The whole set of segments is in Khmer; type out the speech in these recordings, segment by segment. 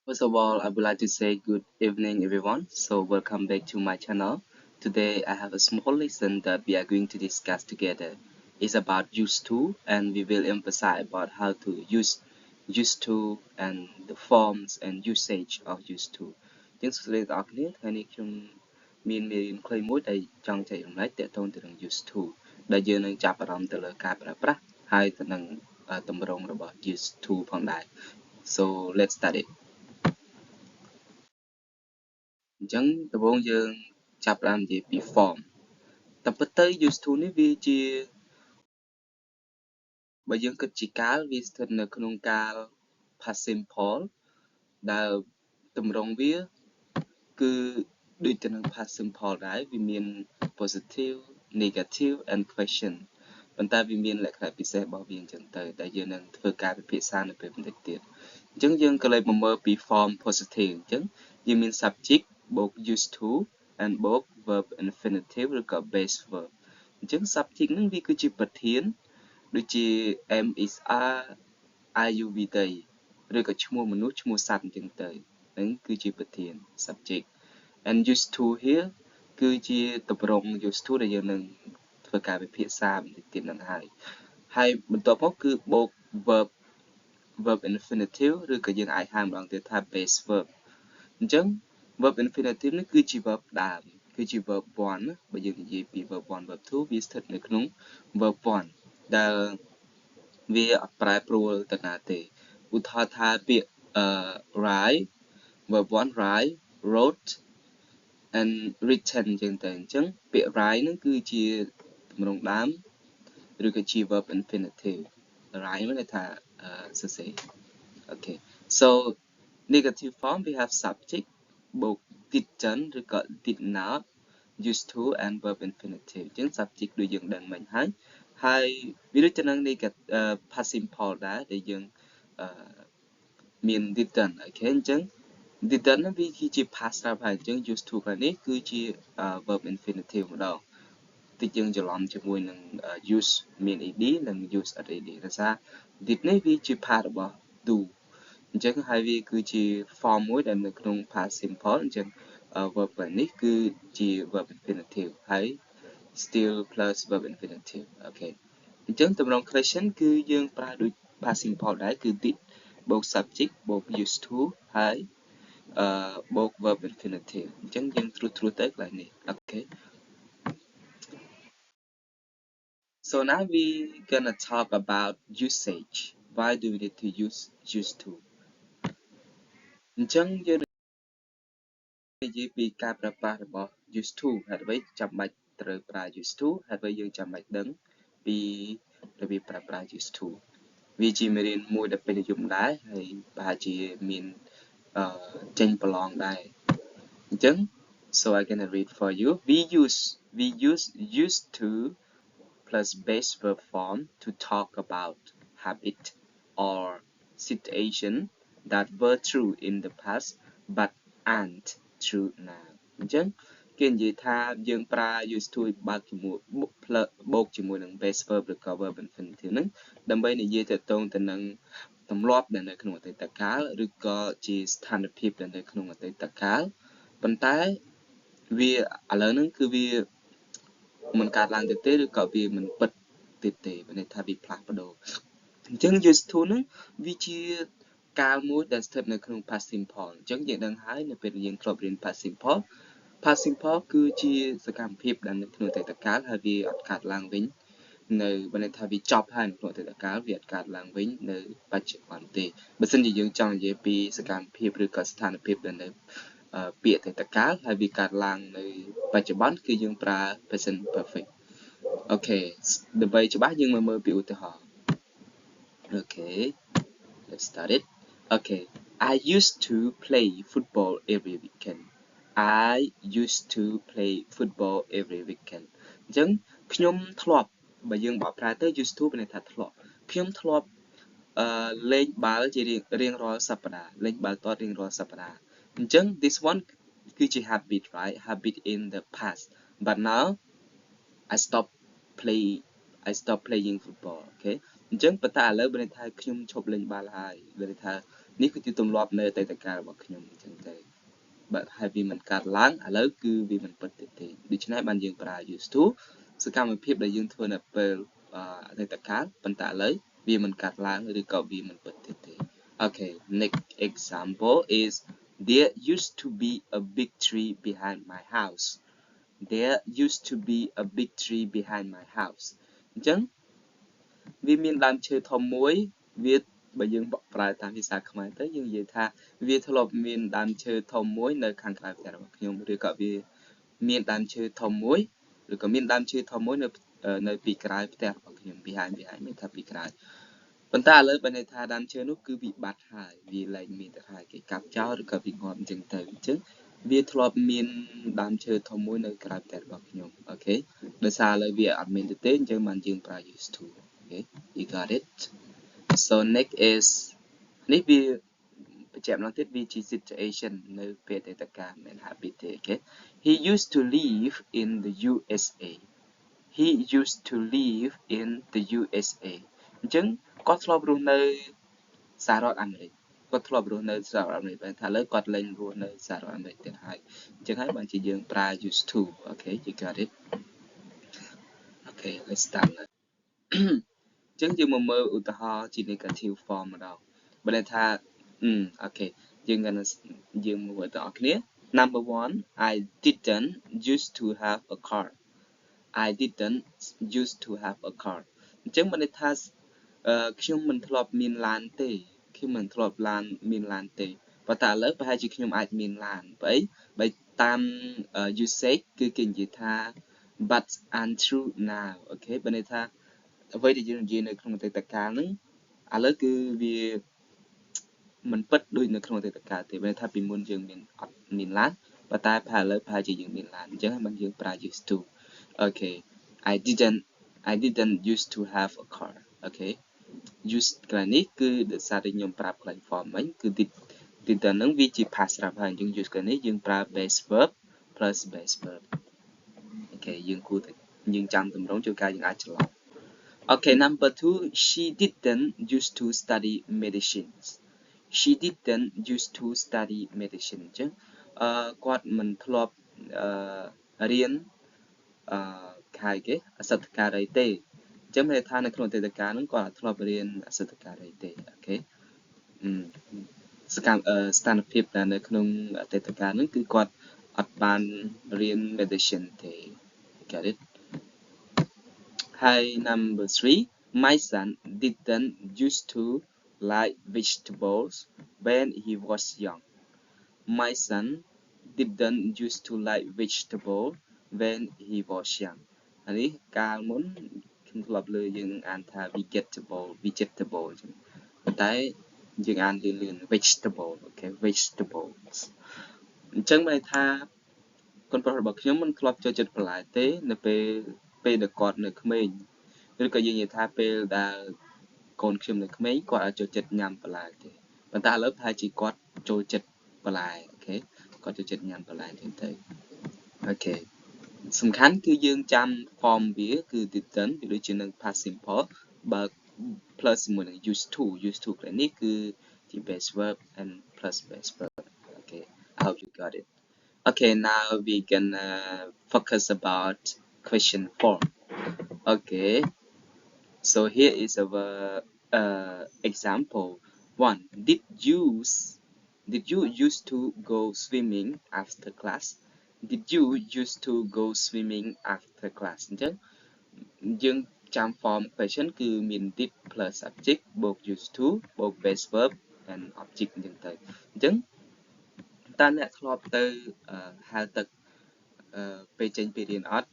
First of all, I would like to say good evening, everyone. So, welcome back to my channel. Today, I have a small lesson that we are going to discuss together. It's about use to, and we will emphasize about how to use to and the forms and usage of use to ជាងសួស្តីទាំងអស់គ្នាថ្ងៃនេះខ្ញុំមានមេរៀនខ្លីមួយដែលចង់ចែករំលែកទាក់ទងទៅនឹង use to ដែលយើងនឹងចាប់អារម្មណ៍ទៅលើការប្រើប្រាស់ហើយទៅនឹងទម្រង់របស់ use to ផងដែរ So let's start it. អញ្ចឹងដំបូងយើងចាប់ផ្ដើមនិយាយពី form តែពិតទៅ use to នេះវាជាបើយើងគិតជាកាលវាស្ថិតនៅក្នុងកាល past simple ដែលតម្រងវាគឺដូចទៅនឹង past simple ដែរវាមាន positive negative and question ប៉ុន្តែវាមានលក្ខណៈពិសេសរបស់វាអញ្ចឹងទៅដែលយើងនឹងធ្វើការពិភាក្សានៅពេលបន្តិចទៀតអញ្ចឹងយើងក៏លេខមកមើលពី form positive អញ្ចឹងយើងមាន subject បូក used to and បូក verb infinitive ឬក៏ base verb អញ្ចឹង subject ហ្នឹងវាគឺជាប្រធានដូចជា am is are you we they ឬក៏ឈ្មោះមនុស្សឈ្មោះសត្វអញ្ចឹងទៅហ្នឹងគឺជាប្រធាន subject and used to here គឺជាទម្រង់ used to ដែលយើងនឹងធ្វើការពិភាក្សាបន្តិចទៀតហ្នឹងហើយបន្ទាប់មកគឺបូក verb infinitive ឬក៏យើងអាចហៅម្ដងទៀតថា base verb អញ្ចឹង verb infinitive នេះគឺជា verb ដើមគឺជា verb 1ណាបើយើងនិយាយពី verb 1 verb 2វាស្ថិតនៅក្នុង verb 1ដែលវាអត់ប្រែប្រួលទៅណាទេឧទាហរណ៍ថាពាក្យwrite verb 1 write wrote and written អញ្ចឹងទៅអញ្ចឹងពាក្យ write ហ្នឹងគឺជាទម្រង់ដើមឬក៏ជា verb infinitive write មានន័យថាសរសេរ Okay so negative form we have subject បូក didn't ឬក៏ did not used to and verb infinitive អញ្ចឹង subject ដូចយើងដឹងមិញហើយវាដូចទៅនឹង past simple ដែរដែលយើងមាន didn't អូខេអញ្ចឹង didn't ហ្នឹងវាគឺជា past ហើយអញ្ចឹង used to ខាងនេះគឺជា verb infinitive ម្ដងតិចយើងច្រឡំជាមួយនឹង use មាន ed និង use អត់ ed ដោយសារ did នេះវាជា part របស់ do អញ្ចឹងហើយវាគឺជា form មួយដែលនៅក្នុង past simple អញ្ចឹង verb នេះគឺជា verb infinitive ហើយ still plus verb infinitive អូខេអញ្ចឹងទម្រង់ question គឺយើងប្រើដូច past simple ដែរគឺ did បូក subject បូក used to ហើយបូក verb infinitive អញ្ចឹងយើងត្រួសទៅកន្លែងនេះអូខេ So now we gonna talk about usage why do we need to use used to អញ្ចឹងយើងនិយាយពីការប្រើប្រាស់របស់ used to ហេតុអ្វីចាំបាច់ត្រូវប្រើ used to ហេតុអ្វីយើងចាំបាច់ដឹងពីរបៀបប្រើប្រាស់ used to វាជាមេរៀនមួយដែលពេញនិយមដែរហើយប្រហែលជាមានចេញប្រឡងដែរអញ្ចឹង so I gonna read for you we use used to plus base verb form to talk about habit or situation that were true in the past but aren't true now អញ្ចឹងគេនិយាយថាយើងប្រើ used to បើកជាមួយបូកជាមួយនឹង base verb ឬក៏ verb infinitive ហ្នឹងដើម្បីនិយាយទៅទៅនឹងទម្លាប់ដែលនៅក្នុងអតីតកាលឬក៏ជាស្ថានភាពដែលនៅក្នុងអតីតកាលប៉ុន្តែវាឥឡូវហ្នឹងគឺវាមិនកើតឡើងទៅទេឬក៏វាមិនពិតទៀតទេមានន័យថាវាផ្លាស់ប្ដូរអញ្ចឹង used to ហ្នឹងវាជាកាលមួយដែលស្ថិតនៅក្នុង past simple អញ្ចឹងយើងដឹងហើយនៅពេលយើងធ្លាប់រៀន past simple គឺជាសកម្មភាពដែលនៅក្នុងអតីតកាលហើយវាអត់កើតឡើងវិញនៅបើន័យថាវាចប់ហើយនៅក្នុងអតីតកាលវាអត់កើតឡើងវិញនៅបច្ចុប្បន្នទេបើសិនជាយើងចង់និយាយពីសកម្មភាពឬក៏ស្ថានភាពដែលនៅពាក្យអតីតកាលហើយវាកើតឡើងនៅបច្ចុប្បន្នគឺយើងប្រើ present perfect អូខេដើម្បីច្បាស់យើងមកមើលពីឧទាហរណ៍ Okay let's start it okay I used to play football every weekend I used to play football every weekend អញ្ចឹងខ្ញុំធ្លាប់បើយើងបកប្រែទៅ used to មានន័យថាធ្លាប់ខ្ញុំធ្លាប់លេងបាល់ជារៀងរាល់សប្តាហ៍លេงបាល់ទាត់រៀងរាល់សប្តាហ៍អញ្ចឹង this one គឺជា habit right habit in the past but now I stopped playing football okay អញ្ចឹងប៉ុន្តែឥឡូវបើន័យថាខ្ញុំឈប់លេងបាល់ហើយបើន័យថា នេះគឺជាទម្លាប់នៅអតីតកាលរបស់ខ្ញុំអញ្ចឹងទៅបើហើយវាមិនកើតឡើងឥឡូវគឺវាមិនពិតទេដូច្នេះបានយើងប្រើ used to សកម្មភាពដែលយើងធ្វើនៅពេលអតីតកាលប៉ុន្តែឥឡូវវាមិនកើតឡើងឬក៏វាមិនពិតទេ Okay, next example is there used to be a big tree behind my house. There used to be a big tree behind my house. អញ្ចឹងវាមានដើមឈើធំមួយវាបើយើងប្រើតាមភាសាខ្មែរទៅយើងនិយាយថាវាធ្លាប់មានដើមឈើធំមួយនៅខាងក្រៅផ្ទះរបស់ខ្ញុំឬក៏វាមានដើមឈើធំមួយឬក៏មានដើមឈើធំមួយនៅពីក្រៅផ្ទះរបស់ខ្ញុំ behind មានថាពីក្រៅប៉ុន្តែឥឡូវបើន័យថាដើមឈើនោះគឺវាបាត់ហើយវាលែងមានទៅហើយគេកាប់ចោលឬក៏វាងាប់អញ្ចឹងទៅអញ្ចឹងវាធ្លាប់មានដើមឈើធំមួយនៅក្រៅផ្ទះរបស់ខ្ញុំអូខេដោយសារឥឡូវវាអត់មានទេអញ្ចឹងបានយើងប្រើ used to okay you got it so next is នេះវាបញ្ជាក់ម្ដងទៀតវាជា situation នៅពេលអតីតកាលមិនហាក់ពីទេអូខេ he used to live in the USA he used to live in the USA អញ្ចឹងគាត់ធ្លាប់រស់នៅសហរដ្ឋអាមេរិកគាត់ធ្លាប់រស់នៅសហរដ្ឋអាមេរិកតែថាឥឡូវគាត់លែងរស់នៅសហរដ្ឋអាមេរិកទៀតហើយអញ្ចឹងហើយបានជាយើងប្រើ used to okay you got it okay let's start អញ្ចឹងយើងមកមើលឧទាហរណ៍ជា negative form ម្ដងបើន័យថាokay យើងមើលឧទាហរណ៍គ្នា number 1 I didn't used to have a car I didn't used to have a car អញ្ចឹងបើន័យថាខ្ញុំមិនធ្លាប់មានឡានទេខ្ញុំមិនធ្លាប់មានឡានទេប៉ុន្តែឥឡូវប្រហែលជាខ្ញុំអាចមានឡានបើតាម usage គឺគេនិយាយថា but untrue now អូខេបើន័យថាអ្វីដែលយើងនិយាយនៅក្នុងអតីតកាលហ្នឹងឥឡូវគឺវាមិនពិតដូចនៅក្នុងអតីតកាលទេបើន័យថាពីមុនយើងអត់មានឡានប៉ុន្តែឥឡូវប្រហែលជាយើងមានឡានអញ្ចឹងហើយបានយើងប្រើ used to okay I didn't used to have a car okay use កន្លែងនេះគឺដោយសារតែខ្ញុំប្រាប់កន្លែង form មិញគឺ didn't ហ្នឹងវាជា past ស្រាប់ហើយអញ្ចឹង use កន្លែងនេះយើងប្រើ base verb plus base verb okay យើងចាំទម្រង់ជួនកាលយើងអាចច្រឡំ okay number 2 she didn't used to study medicines she didn't used to study medicine អញ្ចឹងគាត់មិនធ្លាប់រៀនខាយគេអសតការីទេអញ្ចឹងមានន័យថានៅក្នុងអតីតកាលហ្នឹងគាត់អត់ធ្លាប់រៀនអសតការីទេអូខេស្ថានភាពដែលនៅក្នុងអតីតកាលហ្នឹងគឺគាត់អត់បានរៀន medicine ទេ get it Hi number 3 my son didn't used to like vegetables when he was young my son didn't used to like vegetable when he was young អានេះកាលមុនខ្ញុំធ្លាប់លើយើងអានថា vegetable អញ្ចឹងតែយើងអានលឿន vegetable អូខេ vegetables អញ្ចឹងមានន័យថាកូនប្រុសរបស់ខ្ញុំមិនធ្លាប់ចូលចិត្តបន្លែទេនៅពេលដែលគាត់នៅក្មេងឬក៏យើងនិយាយថាពេលដែលកូនខ្ញុំនៅក្មេងគាត់អាចចូលចិត្តញ៉ាំបន្លែទេប៉ុន្តែឥឡូវប្រហែលជាគាត់ចូលចិត្តបន្លែអូខេគាត់ចូលចិត្តញ៉ាំបន្លែទេទៅអូខេសំខាន់គឺយើងចាំ form វាគឺ didn't វាដូចជានឹង past simple បើ plus ជាមួយនឹង used to ព្រោះនេះគឺជា base verb and plus base verb okay I hope you got it okay now we can focus about question 4 okay so here is our example 1 did you used to go swimming after class did you used to go swimming after class អញ្ចឹងយើងចាំ form question គឺមាន did plus subject បូក used to បូក base verb and object អញ្ចឹងទៅអញ្ចឹងតើអ្នកធ្លាប់ទៅហៅទឹកពេលចេញពីរៀនអត់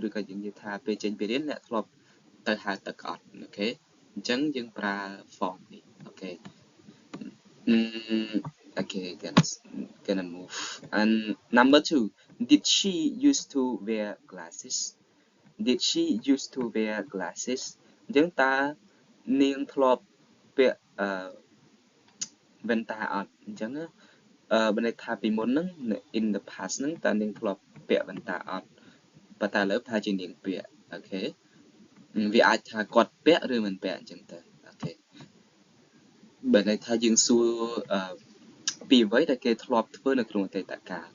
ឬក៏យើងនិយាយថាពេលចេញពីរៀនអ្នកធ្លាប់ទៅហៅទឹកអត់អូខេអញ្ចឹងយើងប្រើ form នេះអូខេOkay, gonna move. And number 2, did she used to wear glasses? Did she used to wear glasses? អញ្ចឹងតើនាងធ្លាប់ពាក់វ៉ែនតាអត់អញ្ចឹងបើន័យថាពីមុនហ្នឹង in the past ហ្នឹងតើនាងធ្លាប់ពាក់វ៉ែនតាអត់ប៉ុន្តែឥឡូវថាជានាងពាក់អូខេវាអាចថាគាត់ពាក់ឬមិនពាក់អញ្ចឹងទៅអូខេ bởi này thay dương xu vì với đại kê thọp với được luôn tại tất cả.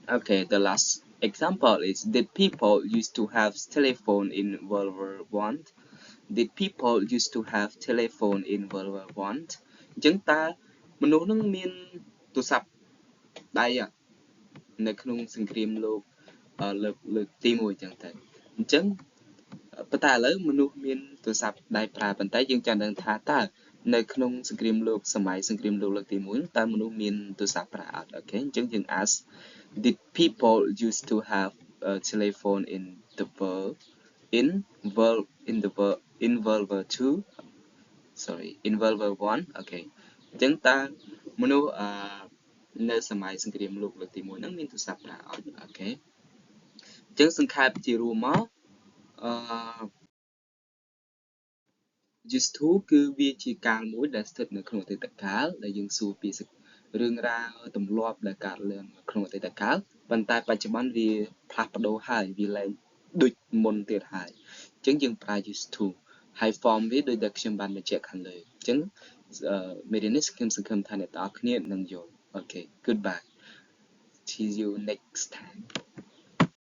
Okay, the last example is did people used to have telephone in World War One? Did people used to have telephone in World War One? Chúng taមនុស្សនឹងមានទូរស័ព្ទដៃនៅក្នុងសង្គ្រាមលោកលើកទី1ចឹងទៅអញ្ចឹងប៉ុន្តែឥឡូវមនុស្សមានទូរស័ព្ទដៃប្រើប៉ុន្តែយើងចង់ដឹងថាតើនៅក្នុងសង្គ្រាមលោកសម័យសង្គ្រាមលោកលើកទី1តើមនុស្សមានទូរស័ព្ទប្រើអត់អូខេអញ្ចឹងយើង ask did people used to have a telephone in the world in World War 2 sorry in World War 1 អូខេអញ្ចឹងតើមនុស្សនៅសម័យសង្គ្រាមលោកលើកទី1ហ្នឹងមានទូរស័ព្ទប្រើអត់អូខេអញ្ចឹងសង្ខេបជារួមមកused to គឺវាជាកាលមួយដែលស្ថិតនៅក្នុងអតីតកាលដែលយើងសួរពីរឿងរ៉ាវទម្លាប់ដែលកើតឡើងក្នុងអតីតកាលប៉ុន្តែបច្ចុប្បន្នវាផ្លាស់ប្ដូរហើយវាលែងដូចមុនទៀតហើយអញ្ចឹងយើងប្រើ used to ហើយ form វាដូចដែលខ្ញុំបានបញ្ជាក់ខាងលើអញ្ចឹងមេរៀននេះខ្ញុំសង្ឃឹមថាអ្នកទាំងអស់គ្នានឹងយល់អូខេ goodbye see you next time